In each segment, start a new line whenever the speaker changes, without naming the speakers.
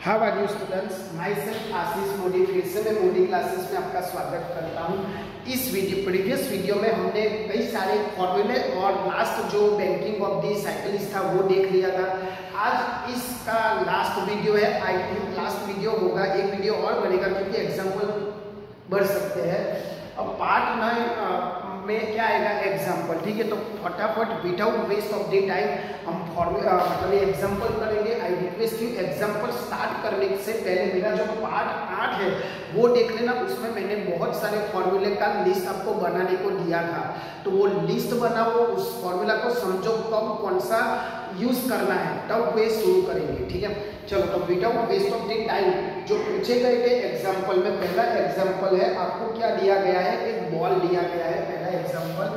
How are you students, myself Ashish Modi. फिर से मैं मोदी क्लासेस में आपका स्वागत करता हूँ। इस प्रीवियस वीडियो में हमने कई सारे फॉर्मूले और लास्ट जो बैंकिंग ऑफ दी साइकिलिस्ट था वो देख लिया था। आज इसका लास्ट वीडियो है। आई थिंक लास्ट वीडियो होगा, एक वीडियो और बनेगा क्योंकि एग्जाम्पल बढ़ सकते हैं। अब पार्ट 9 में क्या आएगा, एग्जाम्पल। ठीक है, तो फटाफट without waste of the time हम मतलब एग्जाम्पल करेंगे। I request you example start करने से पहले मेरा जो पार्ट 8 है वो देख लेना। उसमें मैंने बहुत सारे फॉर्मूले का लिस्ट आपको बनाने को दिया था, तो वो लिस्ट बनाओ, उस फॉर्मूला को समझो कब कौन सा यूज करना है, तब वे शुरू करेंगे। ठीक है, चलो। तो without waste of the time जो पूछे गए एग्जाम्पल में पहला एग्जाम्पल है, आपको क्या दिया गया है, एक बॉल दिया गया है। पहला एग्जाम्पल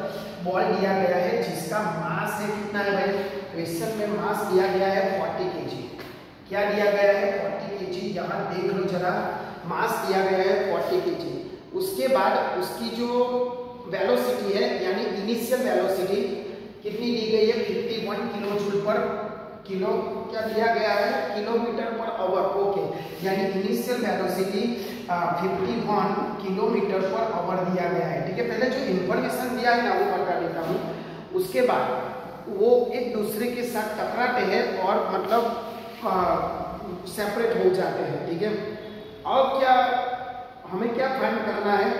बॉल दिया गया है जिसका मास है कितना है भाई, क्वेश्चन में मास दिया गया है 40 kg। क्या दिया गया है, 40 kg। यहाँ देख लो जरा, मास दिया गया है 40 kg। उसके बाद उसकी जो वेलोसिटी है यानी इनिशियल वेलोसिटी कितनी दी गई है, 51 किलो जूल पर किलो, क्या दिया गया है, किलोमीटर पर आवर। ओके, यानी initial velocity 51 kilometre per our दिया गया है। ठीक है, पहले जो इंफॉर्मेशन दिया है ना वो बता देता हूँ। उसके बाद वो एक दूसरे के साथ टकराते हैं और मतलब सेपरेट हो जाते हैं। ठीक है, अब क्या हमें क्या फाइंड करना है,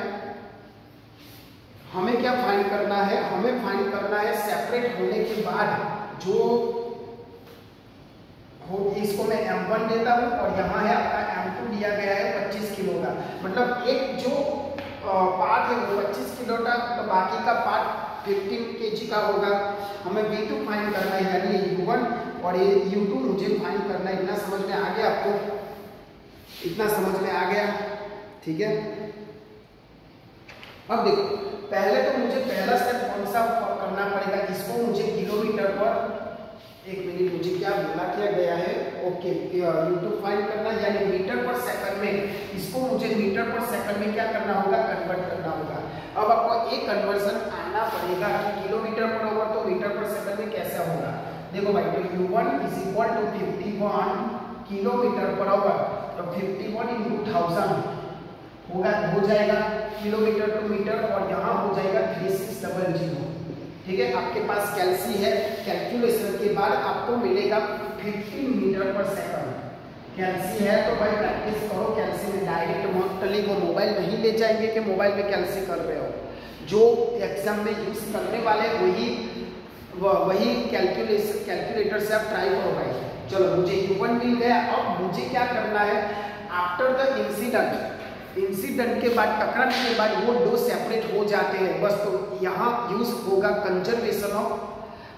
हमें क्या फाइंड करना है, हमें फाइंड करना है सेपरेट होने के बाद जो हो, इसको मैं M1 देता हूँ और यहाँ है आपका M2 दिया गया है 25 किलो का। मतलब एक जो पार्ट है वो 25 किलो का, तो बाकी का पार्ट 15 kg का होगा। हमें V2 फाइंड करना है यानी U1 और ये U2 मुझे फाइंड करना है। इतना समझ में आ गया आपको, इतना समझ में आ गया। ठीक है, अब देखो, पहले तो मुझे पहला स्टेप कौन सा करना पड़ेगा, इसको मुझे किलोमीटर पर, एक मिनट, मुझे क्या बोला क्या गया है, ओके, U2 फाइंड करना यानी मीटर पर सेकंड में, इसको मुझे मीटर पर सेकंड में क्या करना होगा, कन्वर्ट करना होगा। अब आपको एक कन्वर्जन आना पड़ेगा कि किलोमीटर पर होगा तो मीटर पर सेकंड में कैसे होगा। देखो भाई, तो U1 is equal to 51 kilometre per hour, तो 51 into 1000 होगा, हो जाएगा किलोमीटर टू मीटर, और यहाँ हो जाएगा 3600। ठीक है, आपके पास कैलसी है, कैलकुलेशन के बाद आपको मिलेगा 15 मीटर पर सेकंड। कैलसी है तो भाई प्रैक्टिस करो कैलसी में, डायरेक्ट मोटली को मोबाइल नहीं ले जाएंगे कि मोबाइल में कैलसी कर रहे हो। जो एग्जाम में यूज करने वाले वही कैलकुलेटर से आप ट्राई करो भाई। चलो, मुझे U1 मिल गया। अब मुझे क्या करना है, आफ्टर द इंसिडेंट के बाद, टकराने के बाद वो दो सेपरेट हो जाते हैं बस। तो यहाँ यूज होगा कंजर्वेशन ऑफ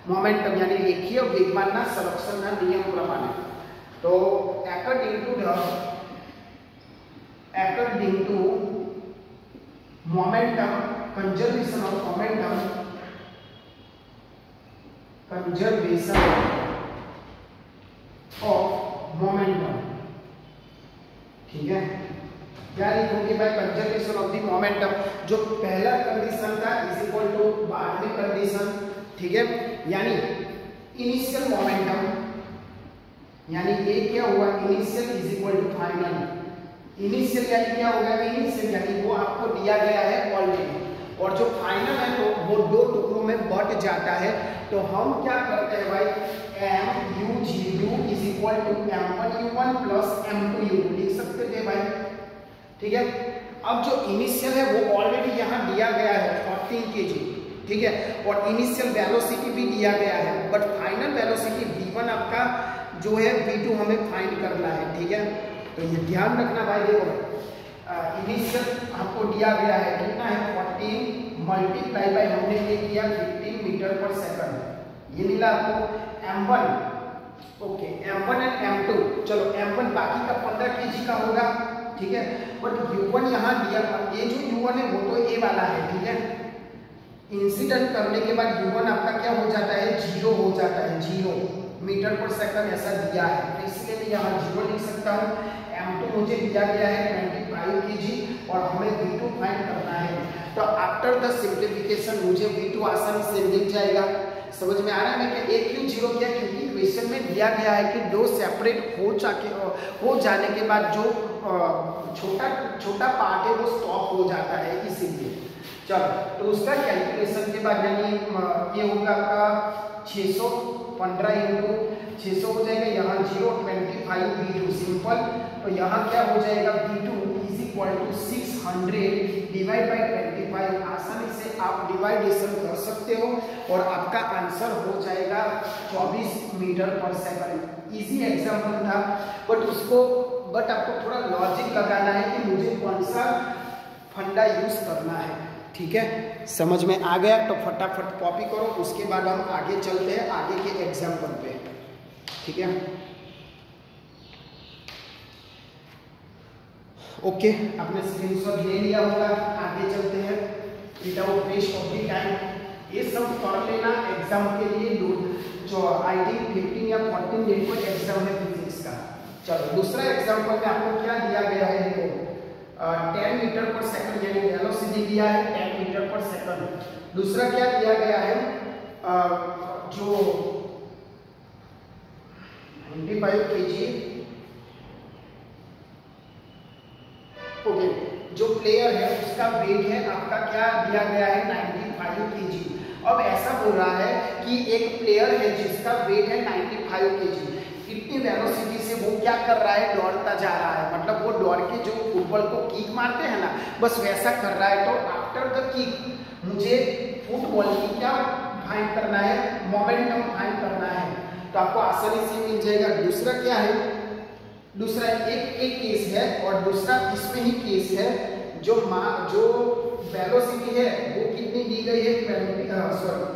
मोमेंटम यानी रेखीय वेगमानना संरक्षणना नियम प्रमाणे। तो according to momentum, conservation of momentum, conservation of momentum. ठीक है, क्या लिखोगे भाई, कंजर्वेशन ऑफ द मोमेंटम। जो पहला कंडीशन था इज इक्वल टू बाद में कंडीशन। ठीक है, यानी इनिशियल मोमेंटम, यानी ये क्या हुआ, initial is equal to final. Initial यानी क्या होगा, इनिशियल यानी वो आपको दिया गया है ऑलरेडी, और जो फाइनल है तो वो दो टुकड़ों में बट जाता है। तो हम क्या करते हैं भाई, MU0 is equal to M1U1 plus M2U2 लिख सकते थे भाई। ठीक है, अब जो इनिशियल है वो ऑलरेडी यहाँ दिया गया है 14 kg। ठीक है, और इनिशियल वेलोसिटी भी दिया गया है, बट फाइनल वेलोसिटी V1 आपका जो है, V2 हमें फाइंड करना है। ठीक है, तो ये ध्यान रखना भाई। देखो, इनिशियल आपको दिया गया है कितना है, 14 मल्टीप्लाई बाय हमने ये किया 15 मीटर पर सेकंड, ये मिला आपको M1। Okay, M1 and M2। चलो, M1 बाकी का 15 kg का होगा। ठीक है, बट U1 यहाँ दिया, ये जो U1 है वो तो A वाला है। ठीक है, इंसिडेंट करने के बाद U1 आपका क्या हो जाता है, 0 हो जाता है, 0 मीटर पर सेकंड ऐसा दिया है, तो इसलिए मैं यहाँ 0 लिख सकता हूँ। M2 मुझे दिया गया है 25 kg और हमें V2 फाइंड करना है। तो आफ्टर द सिंप्लीफिकेशन मुझे V2 आसानी से मिल जाएगा। समझ में आ रहा है ना कि एक क्यों 0 किया, क्योंकि क्वेश्चन में दिया गया है कि दो सेपरेट हो जाने के बाद जो छोटा पार्ट है वो स्टॉप हो जाता है, इसीलिए। चलो, तो उसका कैलकुलेशन के बाद यानी ये होगा आपका 615 इंटू 600 हो जाएगा, यहाँ 0.25 V2 सिंपल, तो यहाँ क्या हो जाएगा V2 is equal to 600 divide by 25। आसानी से आप डिवाइडेशन कर सकते हो और आपका आंसर हो जाएगा 24 मीटर पर सेकंड। इजी एग्जाम्पल था, बट आपको थोड़ा लॉजिक लगाना है कि मुझे कौन सा फंडा यूज करना है, ठीक है। समझ में आ गया तो फटाफट कॉपी करो, उसके बाद हम आगे चलते हैं आगे के एग्जाम्पल पे, ठीक है। ओके, आपने स्क्रीनशॉट ले लिया होगा, आगे चलते हैं without waste of the time. ये सब कर लेना एग्जाम के लिए, जो आई थिंक 15 या 14 डेट को एग्जाम है फिजिक्स का। चलो, दूसरा एग्जाम्पल में आपको क्या दिया गया है, देखो 10 मीटर पर सेकंड यानी वेलोसिटी दिया है 10 मीटर पर सेकंड। दूसरा क्या दिया गया है, जो 95 kg, ओके, जो प्लेयर है उसका वेट है आपका क्या दिया गया है 95 kg। अब ऐसा बोल रहा है कि एक प्लेयर है जिसका वेट है 95 kg, इतनी वेलोसिटी से वो क्या कर रहा है, दौड़ता जा रहा है, मतलब वो दौड़ के जो फुटबॉल को किक मारते हैं ना, बस वैसा कर रहा है। तो आफ्टर द किक मुझे फुटबॉल की क्या फाइंड करना है, मोमेंटम फाइंड करना है, तो आपको आसानी से मिल जाएगा। दूसरा क्या है, दूसरा एक केस है और दूसरा इसमें ही केस है, जो वेलोसिटी है वो कितनी दी गई है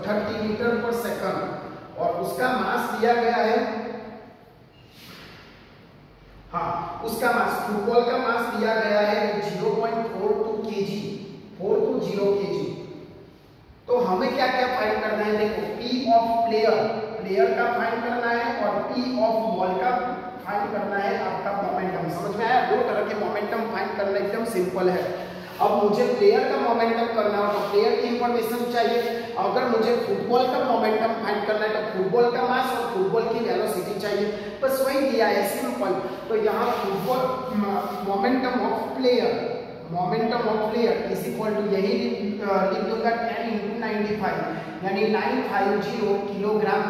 30 मीटर पर सेकंड और उसका मास दिया गया है, हाँ उसका मास, फुटबॉल का मास दिया गया है 0.42 kg, 420 kg। तो हमें क्या क्या फाइंड करना है, देखो P ऑफ प्लेयर का फाइंड करना है और P ऑफ बॉल का फाइंड करना है आपका मोमेंटम। समझ में आया, दो तरह के मोमेंटम फाइंड करना एकदम सिंपल है। अब मुझे प्लेयर का मोमेंटम करना हो तो प्लेयर की इंफॉर्मेशन चाहिए, अगर मुझे फुटबॉल का मोमेंटम फाइंड करना है तो फुटबॉल का मास और फुटबॉल की वेलोसिटी चाहिए, बस वही दिया है, सिंपल। तो यहाँ football momentum of player is equal to यही लिख दूंगा 10 × 95 यानी 950 किलोग्राम।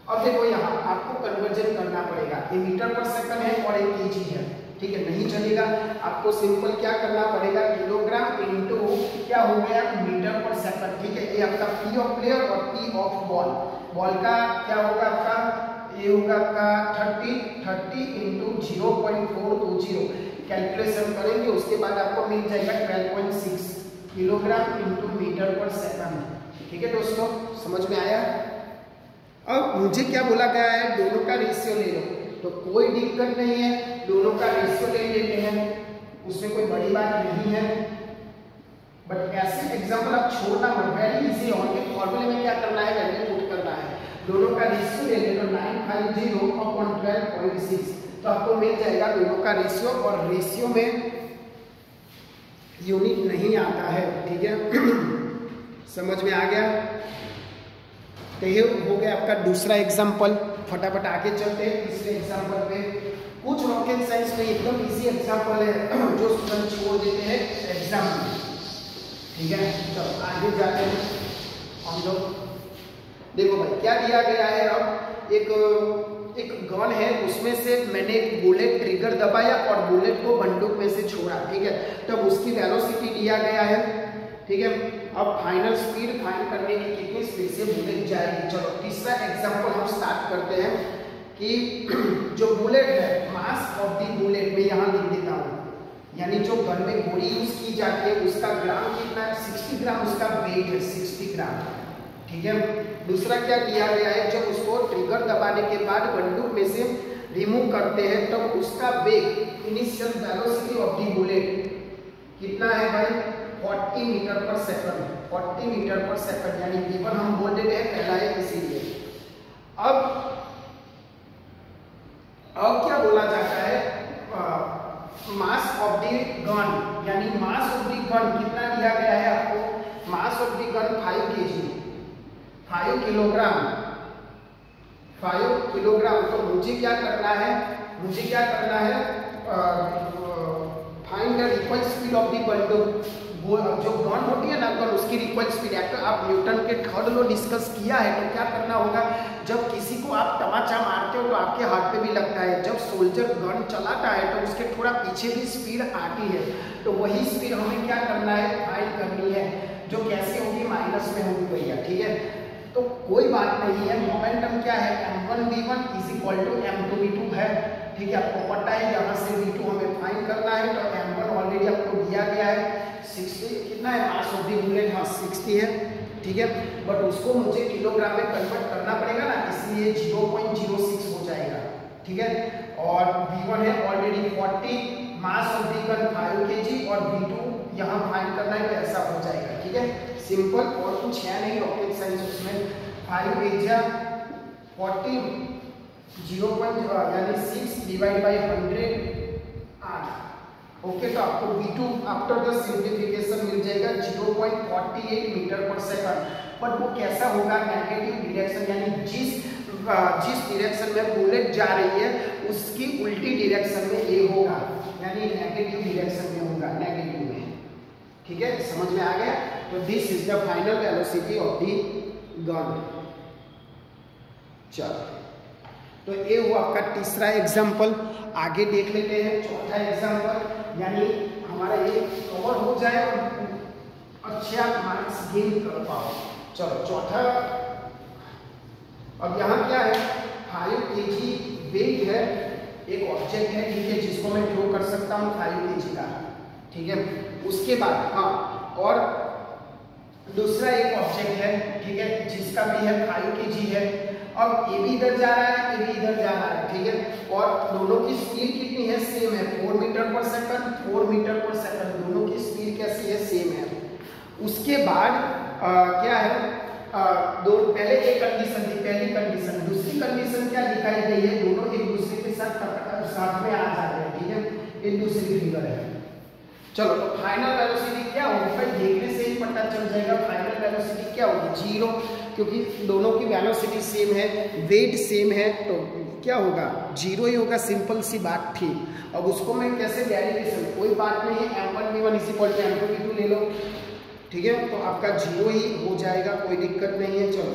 अब देखो यहाँ आपको कन्वर्जन करना पड़ेगा, ये मीटर पर सेकंड है और एक केजी है, ठीक है, नहीं चलेगा। आपको सिंपल क्या करना पड़ेगा, किलोग्राम इनटू क्या हो गया मीटर पर सेकंड, ठीक है। ये आपका P ऑफ प्लेयर और P ऑफ बॉल का क्या होगा आपका, ये होगा आपका 30 इंटू 0.420, कैलकुलेशन करेंगे उसके बाद आपको मिल जाएगा 12.6 किलोग्राम इंटू मीटर पर सेकंड, ठीक है दोस्तों, समझ में आया। अब मुझे क्या बोला गया है, दोनों का रेशियो ले लो, तो कोई दिक्कत नहीं है, दोनों का रेशियो ले लेते हैं, उसमें कोई बड़ी बात नहीं है। बट ऐसे एग्जांपल आप छोड़ना मत, वेरी इजी है, उनके फॉर्मूले में क्या करना है, वैल्यू पुट करना है। दोनों का रेशियो ले ले तो 950 अपॉन 12.6, तो आपको मिल जाएगा दोनों का रेशियो, और रेशियो में यूनिट नहीं आता है, ठीक है। समझ में आ गया। तो ये हो गया आपका दूसरा एग्जाम्पल। फटाफट आगे चलते हैं तीसरे एग्जाम्पल पे। कुछ रॉकेट साइंस में एकदम इजी एग्जाम्पल है जो स्टूडेंट छोड़ देते हैं एग्जाम में, ठीक है। चलो आगे जाते हैं हम लोग। देखो भाई क्या दिया गया है, अब एक गन है, उसमें से मैंने एक बुलेट ट्रिगर दबाया और बुलेट को बंदूक में से छोड़ा, ठीक है। तब उसकी वेलोसिटी दिया गया है, ठीक है। अब फाइनल स्पीड फाइंड करने की कितनी स्पीड से बुलेट जाएगी। चलो तीसरा एग्जांपल हम स्टार्ट करते हैं कि जो बुलेट है, मास ऑफ दी बुलेट में यहाँ लिख देता हूँ, यानी जो गन में गोली यूज की जाती है उसका ग्राम कितना है, 60 ग्राम उसका वेट है, 60 ग्राम, ठीक है। दूसरा क्या किया गया है, जब उसको ट्रिगर दबाने के बाद बंदूक में से रिमूव करते हैं तब तो उसका वेग, initial velocity of the bullet कितना है भाई, 40 मीटर पर सेकंड, 40 मीटर पर सेकंड, यानी गिवन हम बोल देते हैं पहला है, इसीलिए। अब क्या बोला जाता है, मास ऑफ द गन, यानी मास ऑफ द गन कितना दिया गया है आपको, mass of the gun 5 kg, 5 kilogram. तो मुझे क्या करना है, find the required speed of the bundle. वो जो गन होती है ना, गन, उसकी रिक्वायर्ड स्पीड आप न्यूटन के थर्ड लॉ डिस्कस किया है। तो क्या करना होगा, जब किसी को आप तमाचा मारते हो तो आपके हाथ पे भी लगता है। जब सोल्जर गन चलाता है तो उसके थोड़ा पीछे भी स्पीड आती है। तो वही स्पीड हमें क्या करना है, फाइंड करनी है, जो कैसे होगी, माइनस में होगी भैया, ठीक है। तो कोई बात नहीं है, मोमेंटम क्या है, m1v1 is equal to m2v2 है, ठीक है। आपको पता है यहाँ से v2 हमें फाइंड करना है। तो m1 ऑलरेडी आपको दिया गया है 60, कितना है, मास ऑफ द बुलेट, हाँ 60 है, ठीक है। बट उसको मुझे किलोग्राम में कन्वर्ट करना पड़ेगा ना, इसलिए 0.06 हो जाएगा, ठीक है। और v1 है already 40, mass of the gun 5 kg, और v2 यहाँ फाइंड करना है, तो ऐसा हो जाएगा, ठीक है। सिंपल, और कुछ है नहीं रॉकेट साइंस उसमें। 5 एजा 40, 0. यानी 6 डिवाइड बाई 100 8, ओके। तो आपको v2 आफ्टर द सिंप्लीफिकेशन मिल जाएगा 0.48 मीटर पर सेकंड। बट वो कैसा होगा, नेगेटिव डायरेक्शन, यानी जिस डायरेक्शन में बुलेट जा रही है उसकी उल्टी डायरेक्शन में ये होगा, यानी नेगेटिव डायरेक्शन में होगा, नेगेटिव में, ठीक है। समझ में आ गया। तो this is the final velocity of the gun. चलो, तो ये हुआ आपका तीसरा एग्जाम्पल। आगे देख लेते हैं चौथा एग्जाम्पल, यानी हमारा ये कवर हो जाए और अच्छा मार्क्स गेन कर पाओ। चलो चौथा, अब यहाँ क्या है, 5 kg वेट है, एक ऑब्जेक्ट है, ठीक है, जिसको मैं ड्रॉ कर सकता हूँ 5 kg का, ठीक है। उसके बाद हाँ, और दूसरा एक ऑब्जेक्ट है, ठीक है, जिसका भी है 5 kg है। अब ये भी इधर जा रहा है, ये भी इधर जा रहा है, ठीक है। और दोनों की स्पीड कितनी है, सेम है, 4 मीटर पर सेकंड, 4 मीटर पर सेकंड, दोनों की स्पीड कैसी है, सेम है। उसके बाद क्या है, पहले एक कंडीशन थी, पहली कंडीशन। दूसरी कंडीशन क्या दिखाई गई है, दोनों एक दूसरे के साथ में आ जा रहे हैं, ठीक है। ये दूसरी फिगर है। चलो, तो फाइनल वेलोसिटी क्या होगी, भाई देखने से ही पता चल जाएगा फाइनल वेलोसिटी क्या होगी, 0, क्योंकि दोनों की वेलोसिटी सेम है, वेट सेम है, तो क्या होगा, 0 ही होगा, सिंपल सी बात थी। अब उसको मैं कैसे डेरिवेशन, कोई बात नहीं है, m1v1 = m2v2 ले लो, ठीक है। तो आपका 0 ही हो जाएगा, कोई दिक्कत नहीं है। चलो,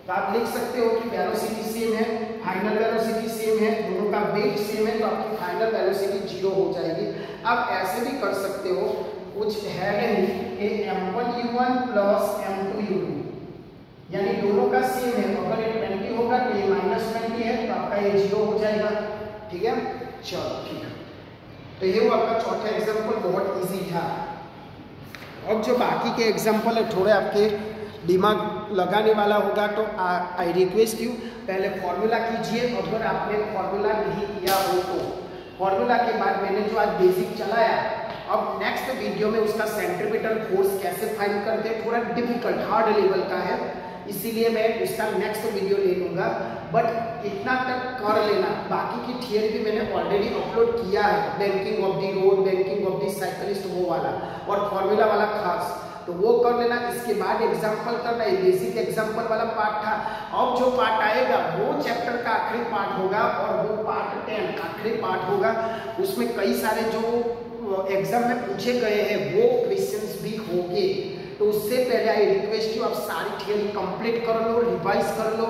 तो आप लिख सकते हो कि वेलोसिटी सेम है, फाइनल वेलोसिटी सेम है, दोनों का वेट सेम है, तो आपकी फाइनल वेलोसिटी 0 हो जाएगी। आप ऐसे भी कर सकते हो, कुछ है नहीं कि m1u1 प्लस m2u2, यानी दोनों का सेम है, अगर ये 20 होगा तो ये -20 है, तो आपका ये 0 हो जाएगा, ठीक है। चलो ठीक है, तो ये वो आपका चौथा एग्जाम्पल, बहुत इजी था। अब जो बाकी के एग्जाम्पल है थोड़े आपके दिमाग लगाने वाला होगा, तो आई रिक्वेस्ट यू पहले फॉर्मूला कीजिए। अगर आपने फॉर्मूला नहीं किया हो तो फॉर्मूला के बाद मैंने जो आज बेसिक चलाया, अब नेक्स्ट वीडियो में उसका सेंट्रीपिटल फोर्स कैसे फाइंड करते हैं, थोड़ा डिफिकल्ट हार्ड लेवल का है, इसीलिए मैं उसका नेक्स्ट वीडियो ले लूँगा। बट इतना तक कर लेना, बाकी की थियरी भी मैंने ऑलरेडी अपलोड किया है, banking of the road, banking of the cyclist, वो वाला और फॉर्मूला वाला खास, तो वो कर लेना। इसके बाद एग्जाम्पल करना, ये बेसिक एग्जाम्पल वाला पार्ट था। अब जो पार्ट आएगा वो चैप्टर का आखिरी पार्ट होगा, और वो पार्ट 10 आखिरी पार्ट होगा। उसमें कई सारे जो एग्जाम में पूछे गए हैं वो क्वेश्चंस भी होंगे। तो उससे पहले आई रिक्वेस्ट यू, आप सारी थियरी कंप्लीट कर लो, रिवाइज कर लो,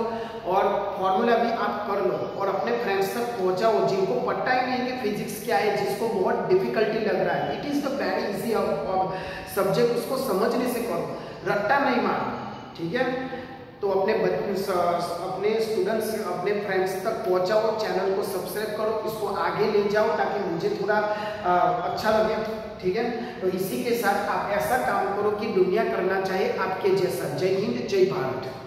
और फॉर्मूला भी आप कर लो, और अपने फ्रेंड्स तक पहुंचाओ जिनको पता ही नहीं कि फिजिक्स क्या है, जिसको बहुत डिफिकल्टी लग रहा है। It is the very easy subject, उसको समझने से करो, रट्टा नहीं मारो, ठीक है। तो अपने स्टूडेंट्स, अपने फ्रेंड्स तक पहुंचाओ, चैनल को सब्सक्राइब करो, इसको आगे ले जाओ ताकि मुझे थोड़ा अच्छा लगे, ठीक है। तो इसी के साथ आप ऐसा काम करो कि दुनिया करना चाहे आपके जैसा। जय हिंद, जय भारत।